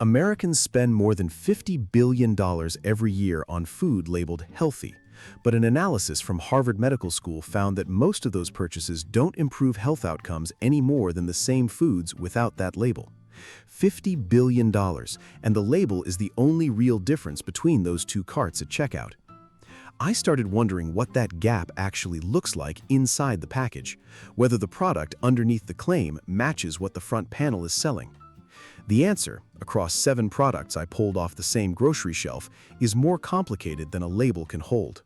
Americans spend more than $50 billion every year on food labeled healthy, but an analysis from Harvard Medical School found that most of those purchases don't improve health outcomes any more than the same foods without that label. $50 billion, and the label is the only real difference between those two carts at checkout. I started wondering what that gap actually looks like inside the package, whether the product underneath the claim matches what the front panel is selling. The answer, across 7 products I pulled off the same grocery shelf, is more complicated than a label can hold.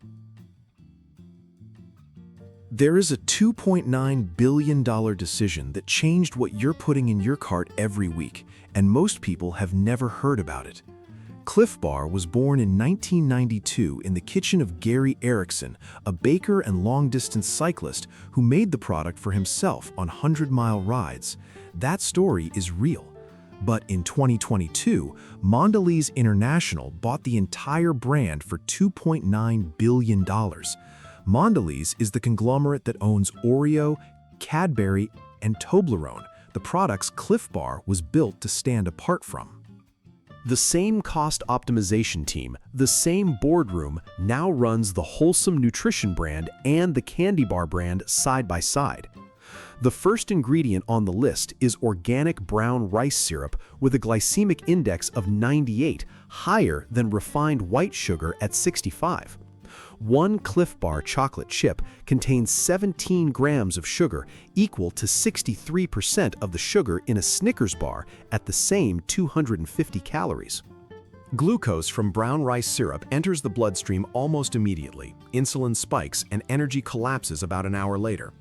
There is a $2.9 billion decision that changed what you're putting in your cart every week, and most people have never heard about it. Clif Bar was born in 1992 in the kitchen of Gary Erickson, a baker and long-distance cyclist who made the product for himself on 100-mile rides. That story is real. But in 2022, Mondelez International bought the entire brand for $2.9 billion. Mondelez is the conglomerate that owns Oreo, Cadbury, and Toblerone, the products Clif Bar was built to stand apart from. The same cost optimization team, the same boardroom, now runs the wholesome nutrition brand and the candy bar brand side by side. The first ingredient on the list is organic brown rice syrup with a glycemic index of 98, higher than refined white sugar at 65. One Clif Bar chocolate chip contains 17 grams of sugar, equal to 63% of the sugar in a Snickers bar at the same 250 calories. Glucose from brown rice syrup enters the bloodstream almost immediately. Insulin spikes and energy collapses about an hour later.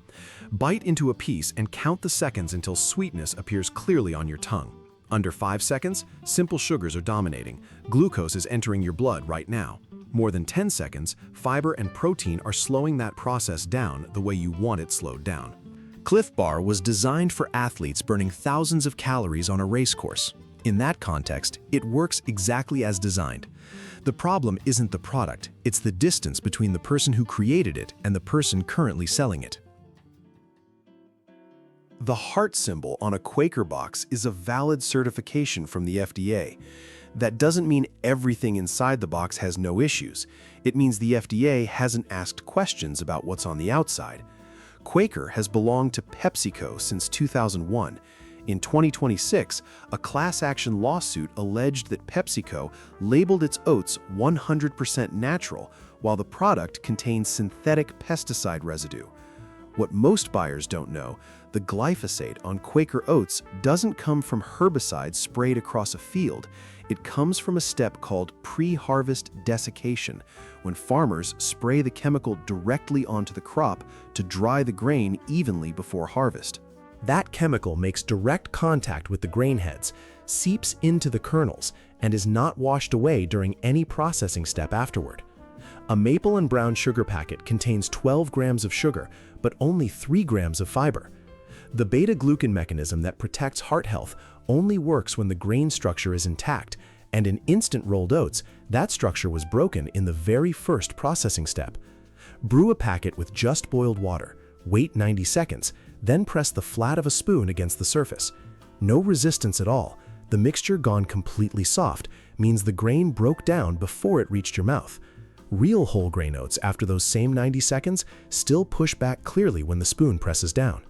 Bite into a piece and count the seconds until sweetness appears clearly on your tongue. Under 5 seconds, simple sugars are dominating. Glucose is entering your blood right now. More than 10 seconds, fiber and protein are slowing that process down the way you want it slowed down. Clif Bar was designed for athletes burning thousands of calories on a race course. In that context, it works exactly as designed. The problem isn't the product, it's the distance between the person who created it and the person currently selling it. The heart symbol on a Quaker box is a valid certification from the FDA. That doesn't mean everything inside the box has no issues. It means the FDA hasn't asked questions about what's on the outside. Quaker has belonged to PepsiCo since 2001. In 2026, a class action lawsuit alleged that PepsiCo labeled its oats 100% natural, while the product contains synthetic pesticide residue. What most buyers don't know, the glyphosate on Quaker oats doesn't come from herbicides sprayed across a field. It comes from a step called pre-harvest desiccation, when farmers spray the chemical directly onto the crop to dry the grain evenly before harvest. That chemical makes direct contact with the grain heads, seeps into the kernels, and is not washed away during any processing step afterward. A maple and brown sugar packet contains 12 grams of sugar, but only 3 grams of fiber. The beta-glucan mechanism that protects heart health only works when the grain structure is intact, and in instant rolled oats, that structure was broken in the very first processing step. Brew a packet with just boiled water, wait 90 seconds, then press the flat of a spoon against the surface. No resistance at all. The mixture gone completely soft means the grain broke down before it reached your mouth. Real whole grain oats after those same 90 seconds still push back clearly when the spoon presses down.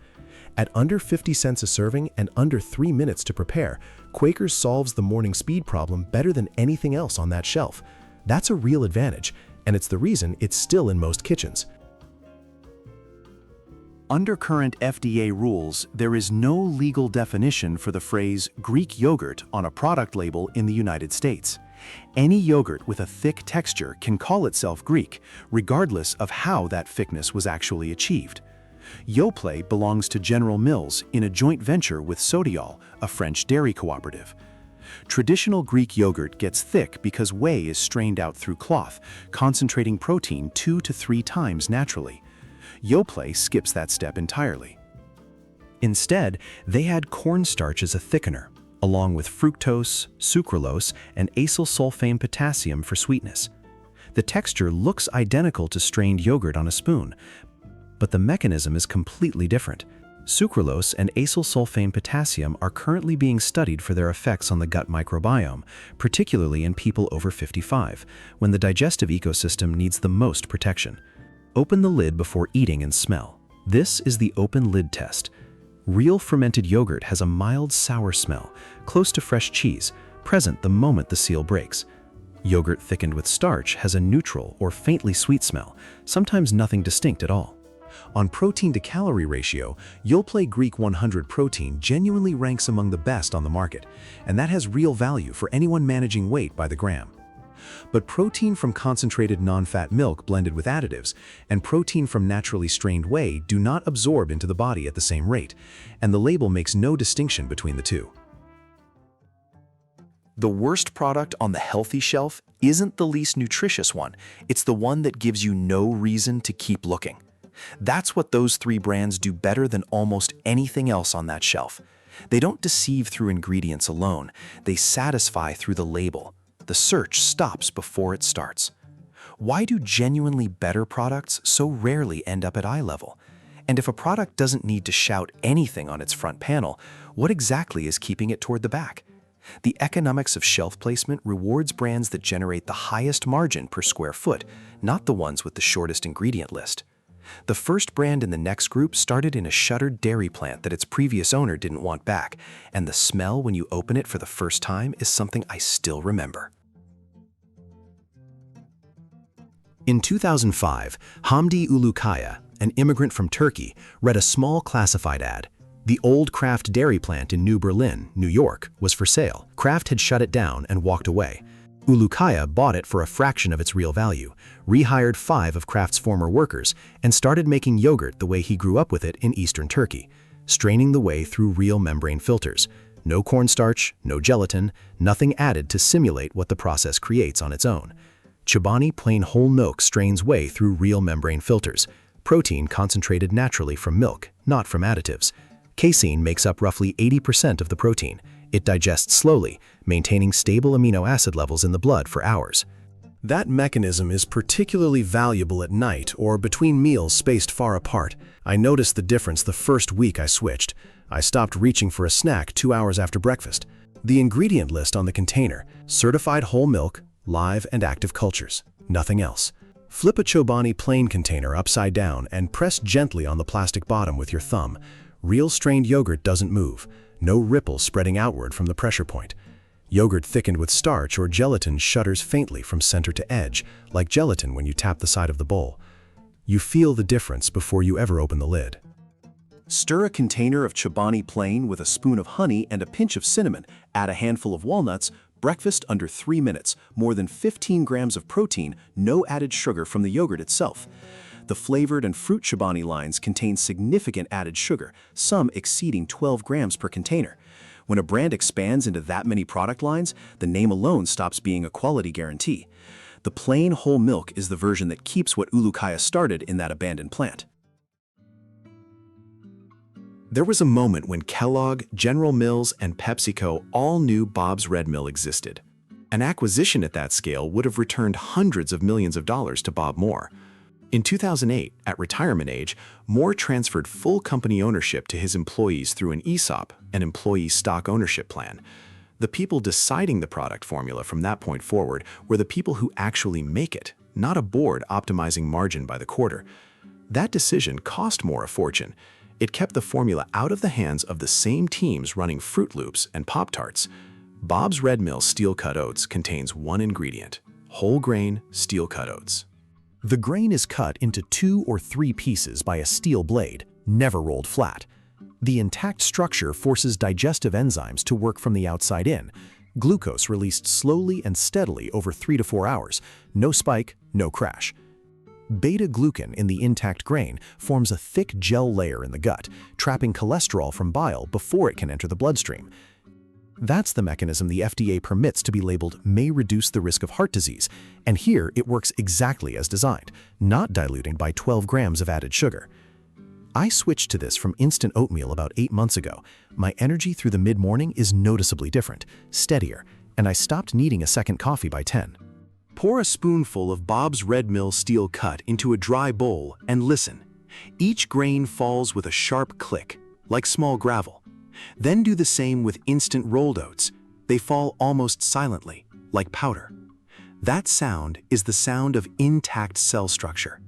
At under 50 cents a serving and under 3 minutes to prepare, Quaker solves the morning speed problem better than anything else on that shelf. That's a real advantage, and it's the reason it's still in most kitchens. Under current FDA rules, there is no legal definition for the phrase Greek yogurt on a product label in the United States. Any yogurt with a thick texture can call itself Greek, regardless of how that thickness was actually achieved. Yoplait belongs to General Mills in a joint venture with Sodiol, a French dairy cooperative. Traditional Greek yogurt gets thick because whey is strained out through cloth, concentrating protein 2 to 3 times naturally. Yoplait skips that step entirely. Instead, they add cornstarch as a thickener, along with fructose, sucralose, and acylsulfame potassium for sweetness. The texture looks identical to strained yogurt on a spoon, but the mechanism is completely different. Sucralose and acylsulfame potassium are currently being studied for their effects on the gut microbiome, particularly in people over 55, when the digestive ecosystem needs the most protection. Open the lid before eating and smell. This is the open lid test. Real fermented yogurt has a mild sour smell, close to fresh cheese, present the moment the seal breaks. Yogurt thickened with starch has a neutral or faintly sweet smell, sometimes nothing distinct at all. On protein-to-calorie ratio, Yoplait Greek 100 protein genuinely ranks among the best on the market, and that has real value for anyone managing weight by the gram. But protein from concentrated non-fat milk blended with additives and protein from naturally strained whey do not absorb into the body at the same rate, and the label makes no distinction between the two. The worst product on the healthy shelf isn't the least nutritious one, it's the one that gives you no reason to keep looking. That's what those three brands do better than almost anything else on that shelf. They don't deceive through ingredients alone, they satisfy through the label. The search stops before it starts. Why do genuinely better products so rarely end up at eye level? And if a product doesn't need to shout anything on its front panel, what exactly is keeping it toward the back? The economics of shelf placement rewards brands that generate the highest margin per square foot, not the ones with the shortest ingredient list. The first brand in the next group started in a shuttered dairy plant that its previous owner didn't want back, and the smell when you open it for the first time is something I still remember. In 2005, Hamdi Ulukaya, an immigrant from Turkey, read a small classified ad. The old Kraft dairy plant in New Berlin, New York, was for sale. Kraft had shut it down and walked away. Ulukaya bought it for a fraction of its real value, rehired 5 of Kraft's former workers, and started making yogurt the way he grew up with it in eastern Turkey, straining the whey through real membrane filters. No cornstarch, no gelatin, nothing added to simulate what the process creates on its own. Chobani plain whole milk strains whey through real membrane filters, protein concentrated naturally from milk, not from additives. Casein makes up roughly 80% of the protein. It digests slowly, maintaining stable amino acid levels in the blood for hours. That mechanism is particularly valuable at night or between meals spaced far apart. I noticed the difference the first week I switched. I stopped reaching for a snack 2 hours after breakfast. The ingredient list on the container: certified whole milk, live and active cultures, nothing else. Flip a Chobani plain container upside down and press gently on the plastic bottom with your thumb. Real strained yogurt doesn't move, no ripples spreading outward from the pressure point. Yogurt thickened with starch or gelatin shudders faintly from center to edge, like gelatin when you tap the side of the bowl. You feel the difference before you ever open the lid. Stir a container of Chobani plain with a spoon of honey and a pinch of cinnamon, add a handful of walnuts, breakfast under 3 minutes, more than 15 grams of protein, no added sugar from the yogurt itself. The flavored and fruit Chobani lines contain significant added sugar, some exceeding 12 grams per container. When a brand expands into that many product lines, the name alone stops being a quality guarantee. The plain whole milk is the version that keeps what Ulukaya started in that abandoned plant. There was a moment when Kellogg, General Mills, and PepsiCo all knew Bob's Red Mill existed. An acquisition at that scale would have returned hundreds of millions of dollars to Bob Moore. In 2008, at retirement age, Moore transferred full company ownership to his employees through an ESOP, an employee stock ownership plan. The people deciding the product formula from that point forward were the people who actually make it, not a board optimizing margin by the quarter. That decision cost Moore a fortune. It kept the formula out of the hands of the same teams running Fruit Loops and Pop-Tarts. Bob's Red Mill steel-cut oats contains one ingredient: whole grain steel-cut oats. The grain is cut into 2 or 3 pieces by a steel blade, never rolled flat. The intact structure forces digestive enzymes to work from the outside in. Glucose released slowly and steadily over 3 to 4 hours. No spike, no crash. Beta-glucan in the intact grain forms a thick gel layer in the gut, trapping cholesterol from bile before it can enter the bloodstream. That's the mechanism the FDA permits to be labeled may reduce the risk of heart disease, and here it works exactly as designed, not diluting by 12 grams of added sugar. I switched to this from instant oatmeal about 8 months ago. My energy through the mid-morning is noticeably different, steadier, and I stopped needing a second coffee by 10. Pour a spoonful of Bob's Red Mill steel cut into a dry bowl and listen. Each grain falls with a sharp click. like small gravel. Then do the same with instant rolled oats. They fall almost silently, like powder. That sound is the sound of intact cell structure,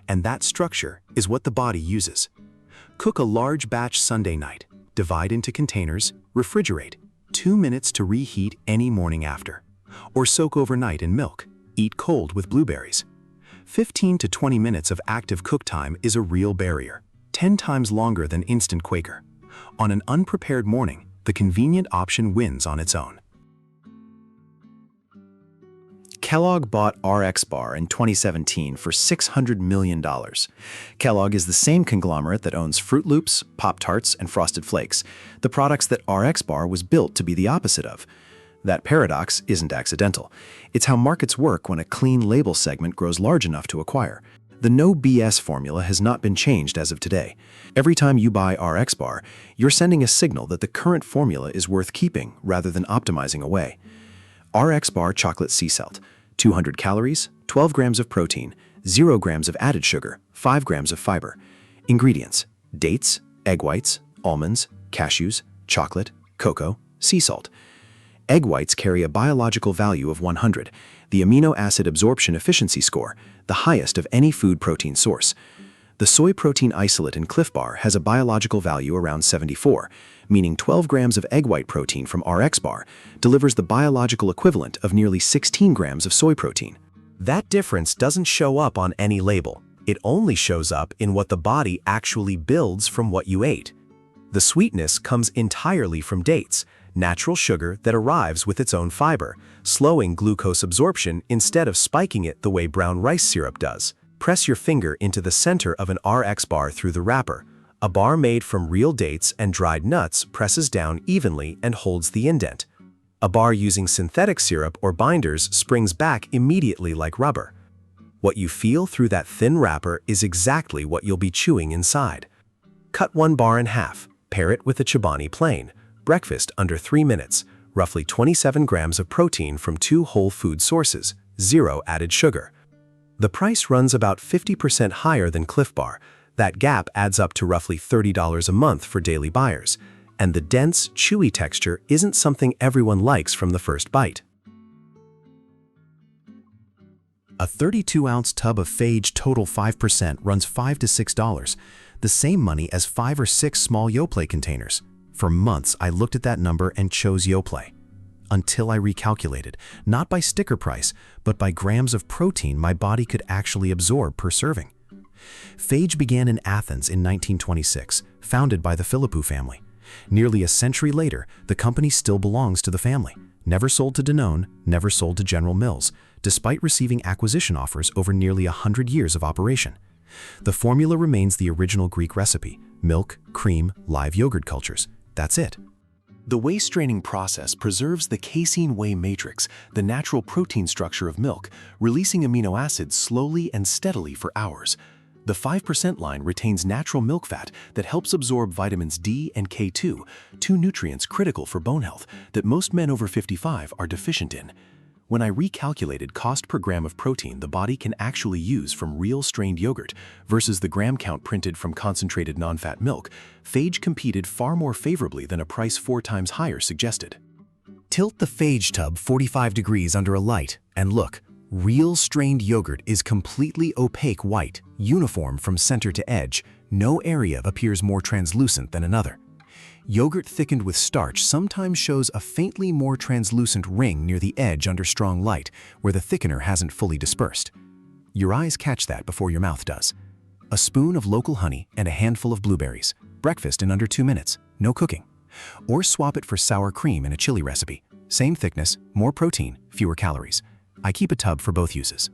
and that structure is what the body uses. Cook a large batch Sunday night, divide into containers, refrigerate, 2 minutes to reheat any morning after. Or soak overnight in milk, eat cold with blueberries. 15 to 20 minutes of active cook time is a real barrier, 10 times longer than instant Quaker. On an unprepared morning, the convenient option wins on its own. Kellogg bought RXBAR in 2017 for $600 million. Kellogg is the same conglomerate that owns Fruit Loops, Pop-Tarts, and Frosted Flakes, the products that RXBAR was built to be the opposite of. That paradox isn't accidental. It's how markets work when a clean label segment grows large enough to acquire. The no BS formula has not been changed as of today. Every time you buy RXBAR, you're sending a signal that the current formula is worth keeping rather than optimizing away. RXBAR chocolate sea salt, 200 calories, 12 grams of protein, 0 grams of added sugar, 5 grams of fiber. Ingredients: dates, egg whites, almonds, cashews, chocolate, cocoa, sea salt. Egg whites carry a biological value of 100, the amino acid absorption efficiency score, the highest of any food protein source. The soy protein isolate in Clif Bar has a biological value around 74, meaning 12 grams of egg white protein from RXBAR delivers the biological equivalent of nearly 16 grams of soy protein. That difference doesn't show up on any label. It only shows up in what the body actually builds from what you ate. The sweetness comes entirely from dates, natural sugar that arrives with its own fiber, slowing glucose absorption instead of spiking it the way brown rice syrup does. Press your finger into the center of an RXBAR through the wrapper. A bar made from real dates and dried nuts presses down evenly and holds the indent. A bar using synthetic syrup or binders springs back immediately like rubber. What you feel through that thin wrapper is exactly what you'll be chewing inside. Cut one bar in half, pair it with a Chobani plain. Breakfast under 3 minutes, roughly 27 grams of protein from 2 whole food sources, 0 added sugar. The price runs about 50% higher than Clif Bar. That gap adds up to roughly $30 a month for daily buyers. And the dense, chewy texture isn't something everyone likes from the first bite. A 32-ounce tub of FAGE Total 5% runs $5 to $6, the same money as 5 or 6 small Yoplait containers. For months, I looked at that number and chose Yoplait. Until I recalculated, not by sticker price, but by grams of protein my body could actually absorb per serving. FAGE began in Athens in 1926, founded by the Philippou family. Nearly a century later, the company still belongs to the family. Never sold to Danone, never sold to General Mills, despite receiving acquisition offers over nearly 100 years of operation. The formula remains the original Greek recipe: milk, cream, live yogurt cultures. That's it. The whey straining process preserves the casein whey matrix, the natural protein structure of milk, releasing amino acids slowly and steadily for hours. The 5% line retains natural milk fat that helps absorb vitamins D and K2, 2 nutrients critical for bone health that most men over 55 are deficient in. When I recalculated cost per gram of protein the body can actually use from real strained yogurt versus the gram count printed from concentrated non-fat milk, FAGE competed far more favorably than a price 4 times higher suggested. Tilt the FAGE tub 45 degrees under a light, and look. Real strained yogurt is completely opaque white, uniform from center to edge. No area appears more translucent than another. Yogurt thickened with starch sometimes shows a faintly more translucent ring near the edge under strong light, where the thickener hasn't fully dispersed. Your eyes catch that before your mouth does. A spoon of local honey and a handful of blueberries. Breakfast in under 2 minutes. No cooking. Or swap it for sour cream in a chili recipe. Same thickness, more protein, fewer calories. I keep a tub for both uses.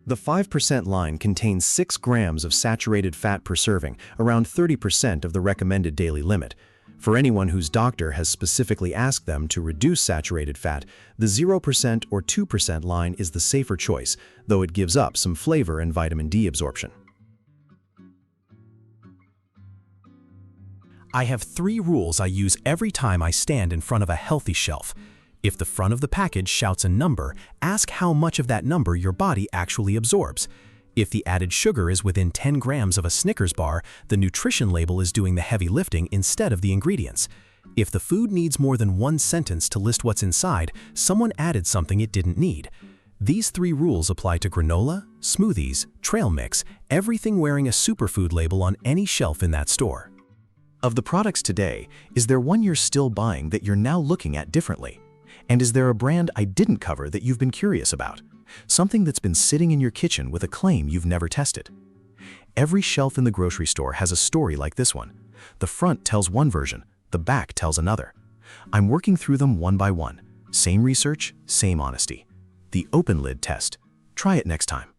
The 5% line contains 6 grams of saturated fat per serving, around 30% of the recommended daily limit. For anyone whose doctor has specifically asked them to reduce saturated fat, the 0% or 2% line is the safer choice, though it gives up some flavor and vitamin D absorption. I have 3 rules I use every time I stand in front of a healthy shelf. If the front of the package shouts a number, ask how much of that number your body actually absorbs. If the added sugar is within 10 grams of a Snickers bar, the nutrition label is doing the heavy lifting instead of the ingredients. If the food needs more than one sentence to list what's inside, someone added something it didn't need. These 3 rules apply to granola, smoothies, trail mix, everything wearing a superfood label on any shelf in that store. Of the products today, is there one you're still buying that you're now looking at differently? And is there a brand I didn't cover that you've been curious about? Something that's been sitting in your kitchen with a claim you've never tested? Every shelf in the grocery store has a story like this one. The front tells one version, the back tells another. I'm working through them one by one. Same research, same honesty. The open lid test. Try it next time.